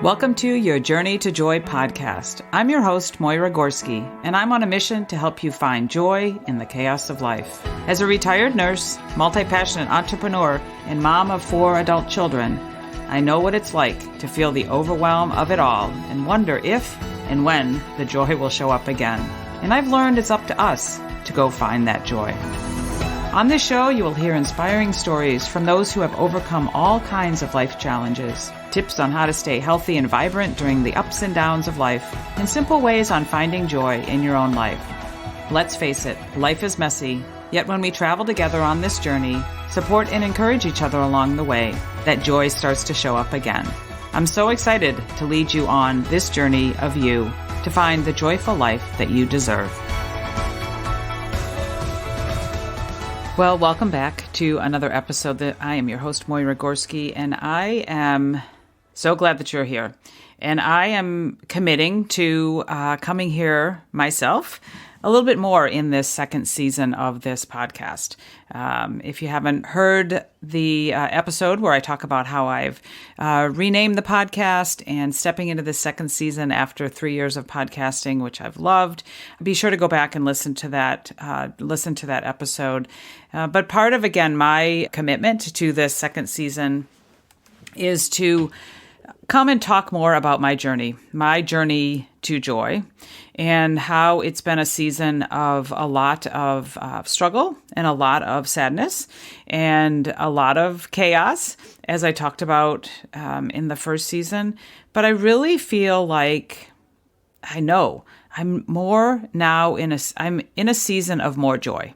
Welcome to your Journey to Joy podcast. I'm your host, Moyra Gorski, and I'm on a mission to help you find joy in the chaos of life. As a retired nurse, multi-passionate entrepreneur, and mom of 4 adult children, I know what it's like to feel the overwhelm of it all and wonder if and when the joy will show up again. And I've learned it's up to us to go find that joy. On this show, you will hear inspiring stories from those who have overcome all kinds of life challenges, tips on how to stay healthy and vibrant during the ups and downs of life, and simple ways on finding joy in your own life. Let's face it, life is messy, yet when we travel together on this journey, support and encourage each other along the way, that joy starts to show up again. I'm so excited to lead you on this journey of you to find the joyful life that you deserve. Well, welcome back to another episode. I am your host, Moyra Gorski, and I am so glad that you're here. And I am committing to coming here myself a little bit more in this second season of this podcast. If you haven't heard the episode where I talk about how I've renamed the podcast and stepping into the second season after 3 years of podcasting, which I've loved, be sure to go back and listen to that episode. But part of, again, my commitment to this second season is to come and talk more about my journey to joy, and how it's been a season of a lot of struggle and a lot of sadness and a lot of chaos, as I talked about in the first season. But I really feel like I know I'm more now I'm in a season of more joy.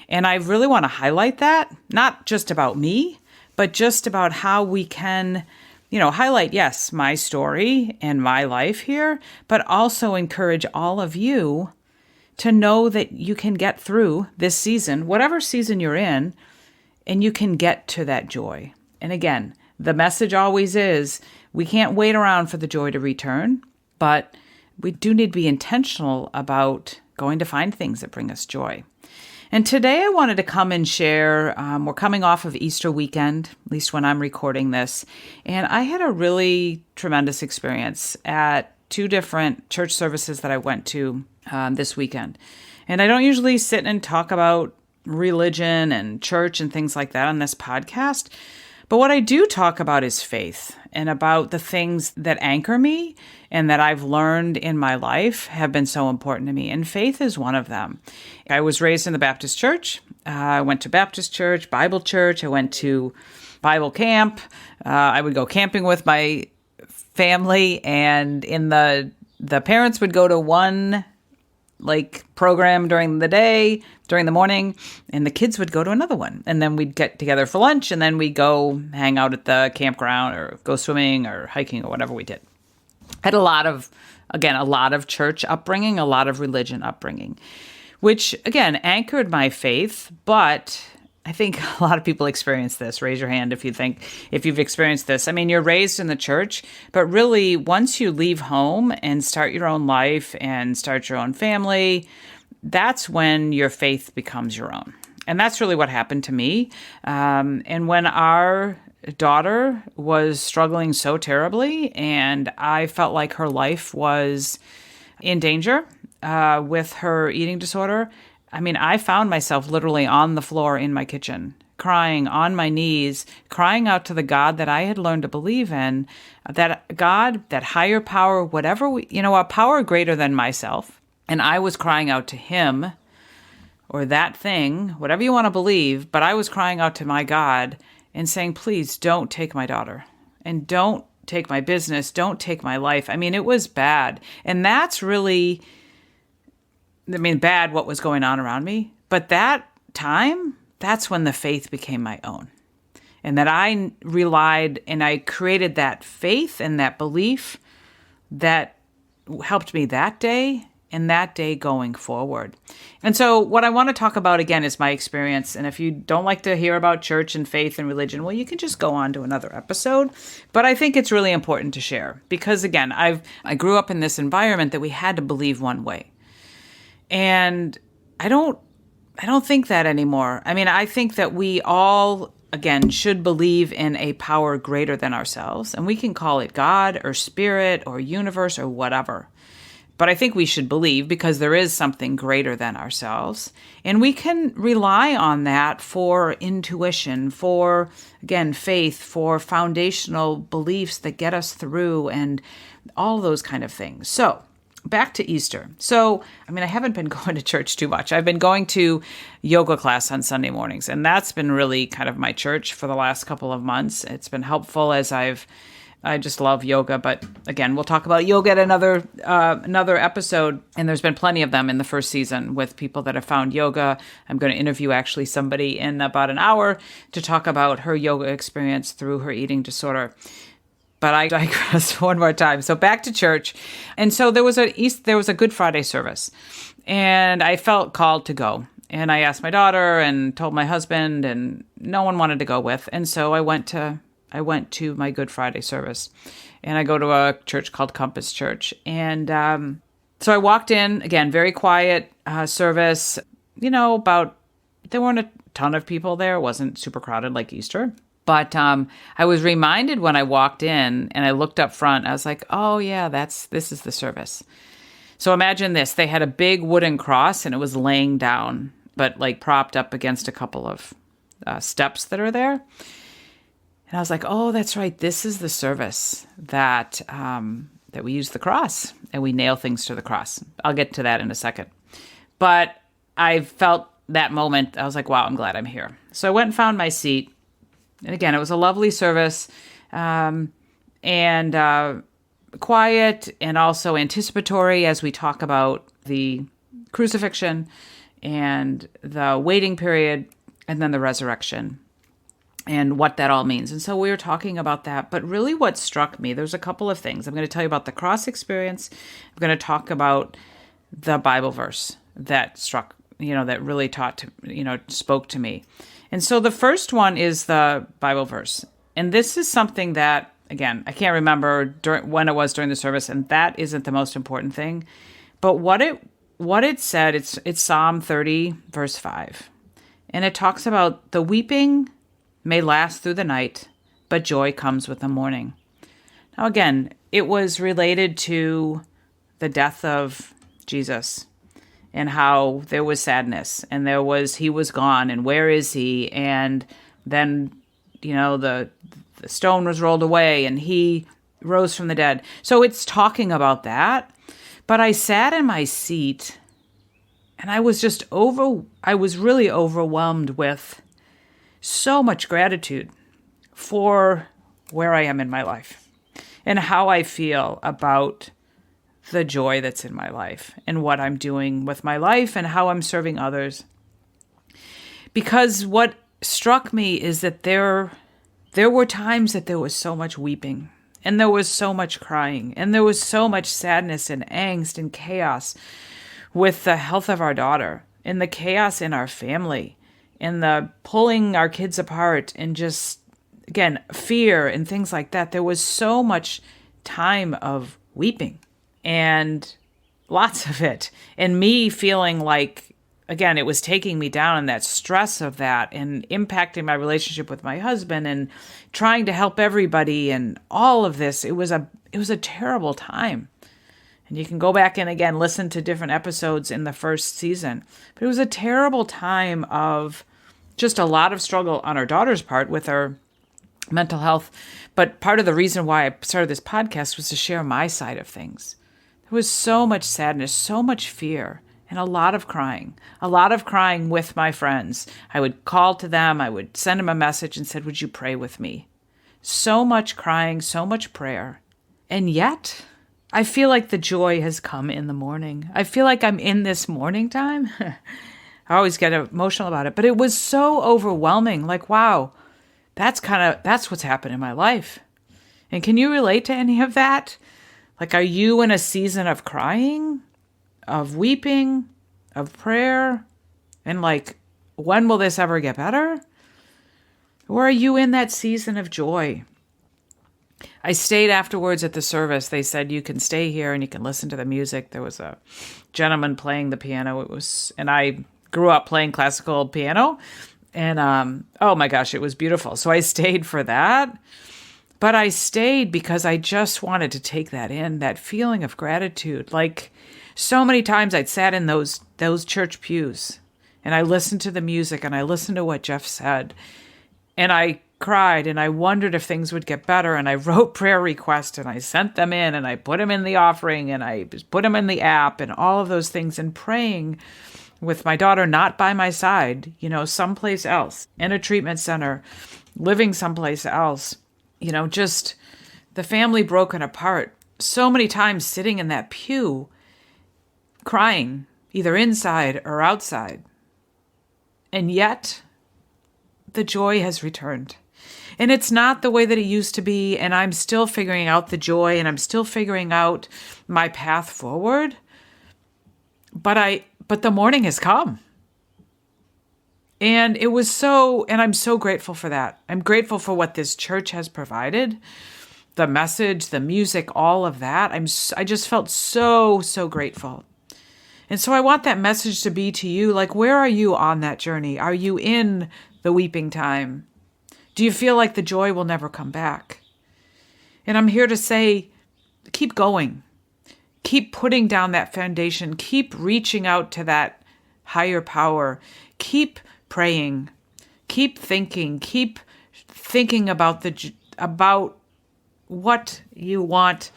And I really want to highlight that, not just about me, but just about how we can highlight, yes, my story and my life here, but also encourage all of you to know that you can get through this season, whatever season you're in, and you can get to that joy. And again, the message always is we can't wait around for the joy to return, but we do need to be intentional about going to find things that bring us joy. And today I wanted to come and share, we're coming off of Easter weekend, at least when I'm recording this, and I had a really tremendous experience at 2 different church services that I went to this weekend. And I don't usually sit and talk about religion and church and things like that on this podcast, but what I do talk about is faith and about the things that anchor me and that I've learned in my life have been so important to me. And faith is one of them. I was raised in the Baptist church. I went to Baptist church, Bible church. I went to Bible camp. I would go camping with my family, and the parents would go to one program during the morning, and the kids would go to another one. And then we'd get together for lunch, and then we'd go hang out at the campground or go swimming or hiking or whatever we did. I had a lot of church upbringing, a lot of religion upbringing, which, again, anchored my faith. But I think a lot of people experience this. Raise your hand if you've experienced this. I mean, you're raised in the church, but really once you leave home and start your own life and start your own family, that's when your faith becomes your own. And that's really what happened to me. And when our daughter was struggling so terribly, and I felt like her life was in danger with her eating disorder, I mean, I found myself literally on the floor in my kitchen, crying on my knees, crying out to the God that I had learned to believe in, that God, that higher power, a power greater than myself. And I was crying out to him, or that thing, whatever you want to believe, but I was crying out to my God and saying, please don't take my daughter, and don't take my business, don't take my life. I mean, it was bad. And that's really, bad what was going on around me. But that time, that's when the faith became my own. And that I relied and I created that faith and that belief that helped me that day and that day going forward. And so what I want to talk about again is my experience. And if you don't like to hear about church and faith and religion, well, you can just go on to another episode. But I think it's really important to share because, again, I grew up in this environment that we had to believe one way. And I don't think that anymore. I mean, I think that we all again, should believe in a power greater than ourselves. And we can call it God or spirit or universe or whatever. But I think we should believe because there is something greater than ourselves. And we can rely on that for intuition, for, again, faith, for foundational beliefs that get us through and all those kind of things. So back to Easter. So, I haven't been going to church too much. I've been going to yoga class on Sunday mornings, and that's been really kind of my church for the last couple of months. It's been helpful as I just love yoga, but again, we'll talk about yoga at another episode. And there's been plenty of them in the first season with people that have found yoga. I'm going to interview actually somebody in about an hour to talk about her yoga experience through her eating disorder. But I digress one more time. So back to church. And so there was a Good Friday service, and I felt called to go. And I asked my daughter and told my husband, and no one wanted to go with. And so I went to my Good Friday service, and I go to a church called Compass Church. And so I walked in, again, very quiet service, there weren't a ton of people there. It wasn't super crowded like Easter. But I was reminded when I walked in and I looked up front, I was like, oh yeah, this is the service. So imagine this, they had a big wooden cross and it was laying down, but like propped up against a couple of steps that are there. And I was like, oh, that's right. This is the service that we use the cross and we nail things to the cross. I'll get to that in a second. But I felt that moment. I was like, wow, I'm glad I'm here. So I went and found my seat. And again, it was a lovely service and quiet and also anticipatory as we talk about the crucifixion and the waiting period and then the resurrection and what that all means. And so we were talking about that. But really what struck me, there's a couple of things. I'm going to tell you about the cross experience. I'm going to talk about the Bible verse that that really spoke to me. And so the first one is the Bible verse. And this is something that, again, I can't remember when it was during the service, and that isn't the most important thing. But what it said, it's Psalm 30, verse 5. And it talks about the weeping may last through the night, but joy comes with the morning. Now, again, it was related to the death of Jesus and how there was sadness and he was gone and where is he? And then, the stone was rolled away and he rose from the dead. So it's talking about that. But I sat in my seat and I was really overwhelmed with so much gratitude for where I am in my life and how I feel about the joy that's in my life and what I'm doing with my life and how I'm serving others. Because what struck me is that there were times that there was so much weeping and there was so much crying and there was so much sadness and angst and chaos with the health of our daughter and the chaos in our family and the pulling our kids apart and just, again, fear and things like that. There was so much time of weeping and lots of it. And me feeling like, again, it was taking me down and that stress of that and impacting my relationship with my husband and trying to help everybody and all of this. It was a terrible time. And you can go back and again, listen to different episodes in the first season. But it was a terrible time of just a lot of struggle on our daughter's part with her mental health. But part of the reason why I started this podcast was to share my side of things. There was so much sadness, so much fear, and a lot of crying with my friends. I would call to them. I would send them a message and said, would you pray with me? So much crying, so much prayer. And yet, I feel like the joy has come in the morning. I feel like I'm in this morning time. I always get emotional about it, but it was so overwhelming. Like, wow, that's what's happened in my life. And can you relate to any of that? Like, are you in a season of crying, of weeping, of prayer? And like, when will this ever get better? Or are you in that season of joy? I stayed afterwards at the service. They said, you can stay here and you can listen to the music. There was a gentleman playing the piano. And I grew up playing classical piano. And oh my gosh, it was beautiful. So I stayed for that. But I stayed because I just wanted to take that in, that feeling of gratitude. Like so many times I'd sat in those church pews and I listened to the music and I listened to what Jeff said. And I cried and I wondered if things would get better. And I wrote prayer requests and I sent them in and I put them in the offering and I put them in the app and all of those things, and praying with my daughter not by my side, someplace else, in a treatment center, living someplace else, just the family broken apart. So many times sitting in that pew, crying, either inside or outside. And yet, the joy has returned. And it's not the way that it used to be, and I'm still figuring out the joy, and I'm still figuring out my path forward. But the morning has come. And I'm so grateful for that. I'm grateful for what this church has provided, the message, the music, all of that. I just felt so, so grateful. And so I want that message to be to you, like, where are you on that journey? Are you in the weeping time? Do you feel like the joy will never come back? And I'm here to say, keep going. Keep putting down that foundation. Keep reaching out to that higher power. Keep praying. Keep thinking. Keep thinking about what you want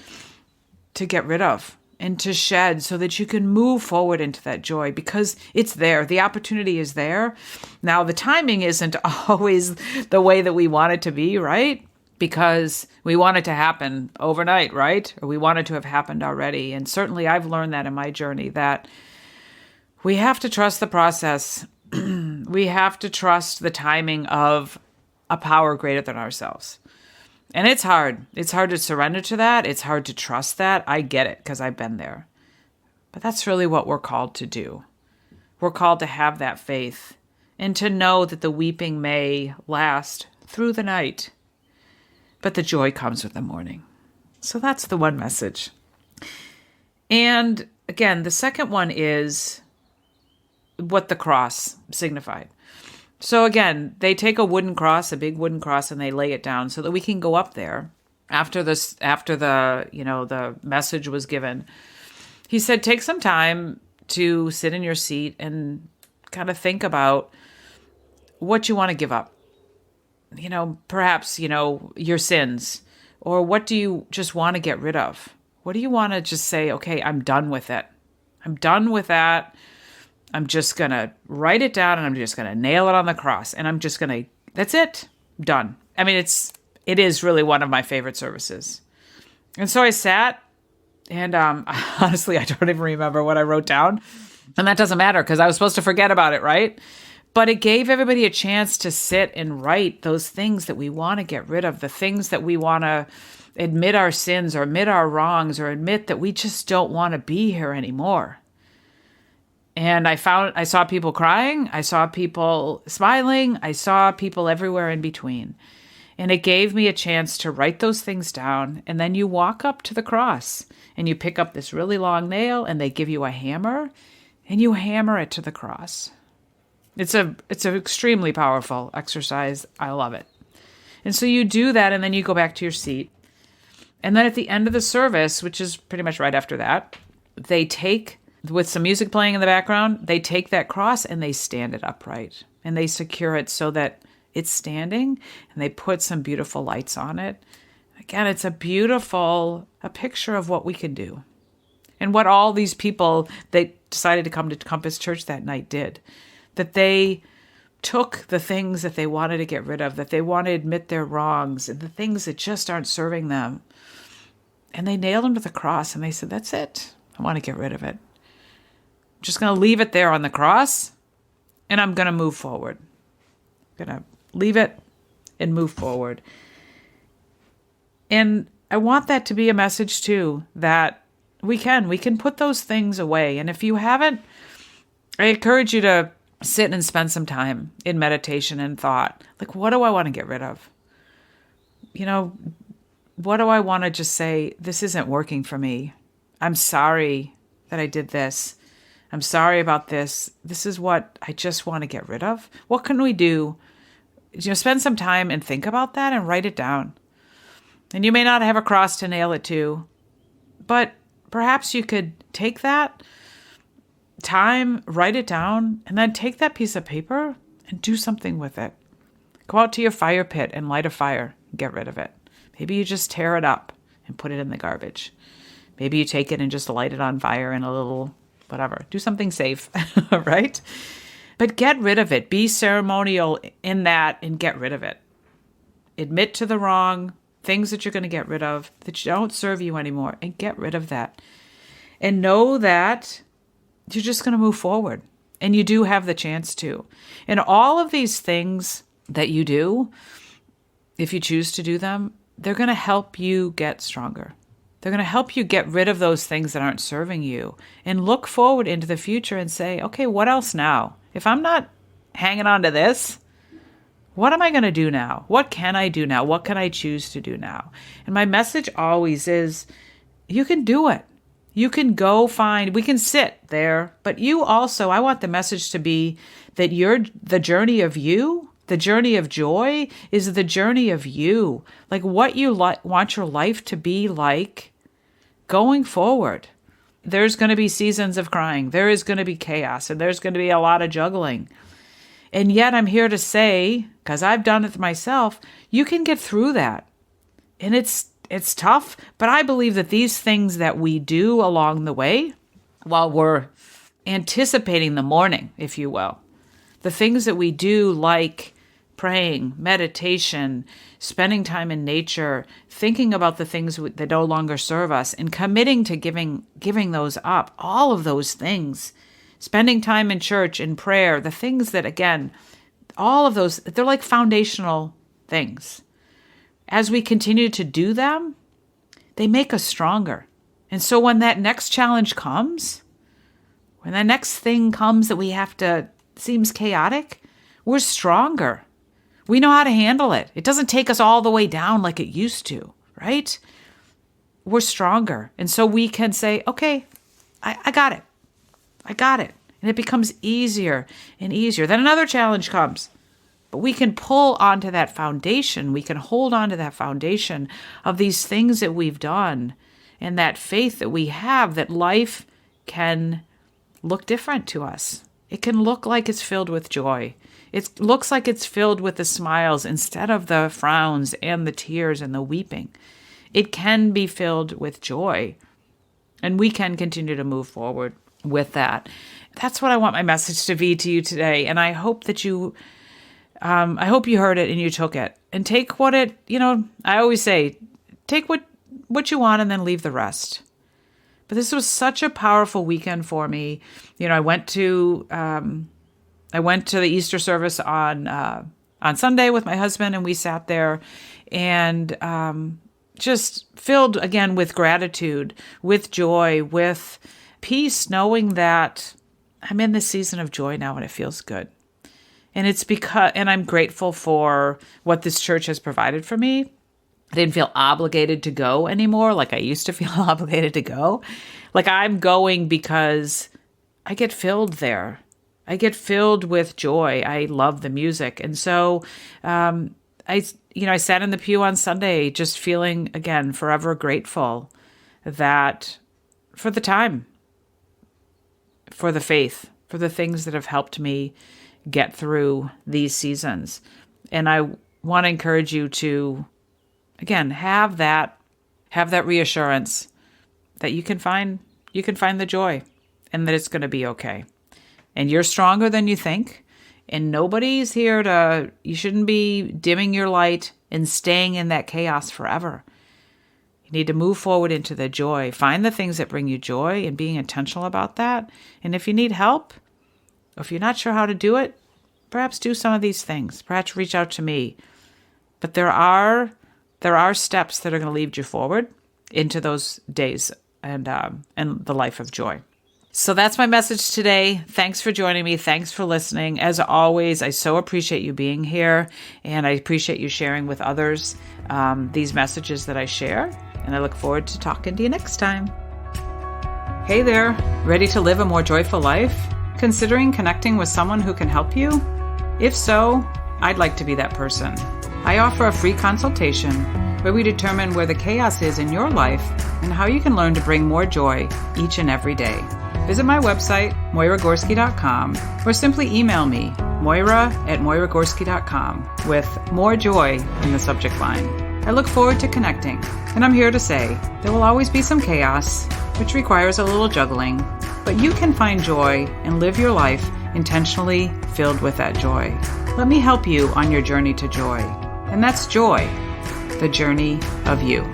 to get rid of and to shed, so that you can move forward into that joy, because it's there. The opportunity is there. Now, the timing isn't always the way that we want it to be, right? Because we want it to happen overnight, right? Or we want it to have happened already. And certainly I've learned that in my journey, that we have to trust the process. We have to trust the timing of a power greater than ourselves. And it's hard. It's hard to surrender to that. It's hard to trust that. I get it, because I've been there. But that's really what we're called to do. We're called to have that faith and to know that the weeping may last through the night, but the joy comes with the morning. So that's the one message. And again, the second one is what the cross signified. So again, they take a wooden cross, a big wooden cross, and they lay it down so that we can go up there after the message was given. He said, take some time to sit in your seat and kind of think about what you want to give up. Perhaps, your sins, or what do you just want to get rid of? What do you want to just say, okay, I'm done with it. I'm done with that. I'm just going to write it down and I'm just going to nail it on the cross. And I'm just going to, that's it. Done. I mean, it is really one of my favorite services. And so I sat and honestly, I don't even remember what I wrote down. And that doesn't matter, because I was supposed to forget about it, right? But it gave everybody a chance to sit and write those things that we want to get rid of, the things that we want to admit our sins or admit our wrongs or admit that we just don't want to be here anymore. And I saw people crying, I saw people smiling, I saw people everywhere in between. And it gave me a chance to write those things down. And then you walk up to the cross and you pick up this really long nail and they give you a hammer and you hammer it to the cross. It's an extremely powerful exercise. I love it. And so you do that, and then you go back to your seat. And then at the end of the service, which is pretty much right after that, they take, with some music playing in the background, they take that cross and they stand it upright. And they secure it so that it's standing, and they put some beautiful lights on it. Again, it's a picture of what we can do. And what all these people that decided to come to Compass Church that night did. That they took the things that they wanted to get rid of, that they want to admit their wrongs, and the things that just aren't serving them. And they nailed them to the cross, and they said, that's it. I want to get rid of it. I'm just going to leave it there on the cross, and I'm going to move forward. I'm going to leave it and move forward. And I want that to be a message, too, that we can put those things away. And if you haven't, I encourage you to sit and spend some time in meditation and thought, like, what do I want to get rid of? What do I want to just say, this isn't working for me. I'm sorry that I did this. I'm sorry about this. This is what I just want to get rid of. What can we do? Spend some time and think about that and write it down. And you may not have a cross to nail it to, but perhaps you could take that time, write it down, and then take that piece of paper and do something with it. Go out to your fire pit and light a fire and get rid of it. Maybe you just tear it up and put it in the garbage. Maybe you take it and just light it on fire in a little whatever. Do something safe, right? But get rid of it. Be ceremonial in that and get rid of it. Admit to the wrong, things that you're going to get rid of that don't serve you anymore, and get rid of that. And know that you're just going to move forward. And you do have the chance to. And all of these things that you do, if you choose to do them, they're going to help you get stronger. They're going to help you get rid of those things that aren't serving you and look forward into the future and say, okay, what else now? If I'm not hanging on to this, what am I going to do now? What can I do now? What can I choose to do now? And my message always is, you can do it. You can go find, we can sit there, but you also, I want the message to be that the journey of you, the journey of joy is the journey of you. Like what you want your life to be like going forward. There's going to be seasons of crying. There is going to be chaos, and there's going to be a lot of juggling. And yet I'm here to say, because I've done it myself, you can get through that. And it's tough, but I believe that these things that we do along the way, while we're anticipating the morning, if you will, the things that we do like praying, meditation, spending time in nature, thinking about the things that no longer serve us, and committing to giving those up, all of those things, spending time in church, in prayer, the things that, again, all of those, they're like foundational things. As we continue to do them, they make us stronger. And so when that next challenge comes, when that next thing comes that we have to, seems chaotic, we're stronger. We know how to handle it. It doesn't take us all the way down like it used to, right? We're stronger. And so we can say, okay, I got it. I got it. And it becomes easier and easier. Then another challenge comes. But we can pull onto that foundation. We can hold onto that foundation of these things that we've done and that faith that we have that life can look different to us. It can look like it's filled with joy. It looks like it's filled with the smiles instead of the frowns and the tears and the weeping. It can be filled with joy. And we can continue to move forward with that. That's what I want my message to be to you today. And I hope that you heard it and you took it. And take what it, I always say, take what you want and then leave the rest. But this was such a powerful weekend for me. I went to the Easter service on Sunday with my husband, and we sat there and just filled again with gratitude, with joy, with peace, knowing that I'm in this season of joy now and it feels good. And I'm grateful for what this church has provided for me. I didn't feel obligated to go anymore like I used to feel obligated to go. Like I'm going because I get filled there. I get filled with joy. I love the music. And so I sat in the pew on Sunday just feeling, again, forever grateful that for the time, for the faith, for the things that have helped me get through these seasons. And I want to encourage you to, again, have that reassurance that you can find the joy and that it's going to be okay. And you're stronger than you think. And nobody's here you shouldn't be dimming your light and staying in that chaos forever. You need to move forward into the joy. Find the things that bring you joy and being intentional about that. And if you need help, or if you're not sure how to do it, perhaps do some of these things. Perhaps reach out to me. But there are steps that are going to lead you forward into those days and the life of joy. So that's my message today. Thanks for joining me. Thanks for listening. As always, I so appreciate you being here, and I appreciate you sharing with others these messages that I share. And I look forward to talking to you next time. Hey there, ready to live a more joyful life? Considering connecting with someone who can help you? If so, I'd like to be that person. I offer a free consultation where we determine where the chaos is in your life and how you can learn to bring more joy each and every day. Visit my website, MoyraGorski.com, or simply email me, Moyra@MoyraGorski.com, with more joy in the subject line. I look forward to connecting, and I'm here to say there will always be some chaos, which requires a little juggling, but you can find joy and live your life intentionally filled with that joy. Let me help you on your journey to joy, and that's joy, the journey of you.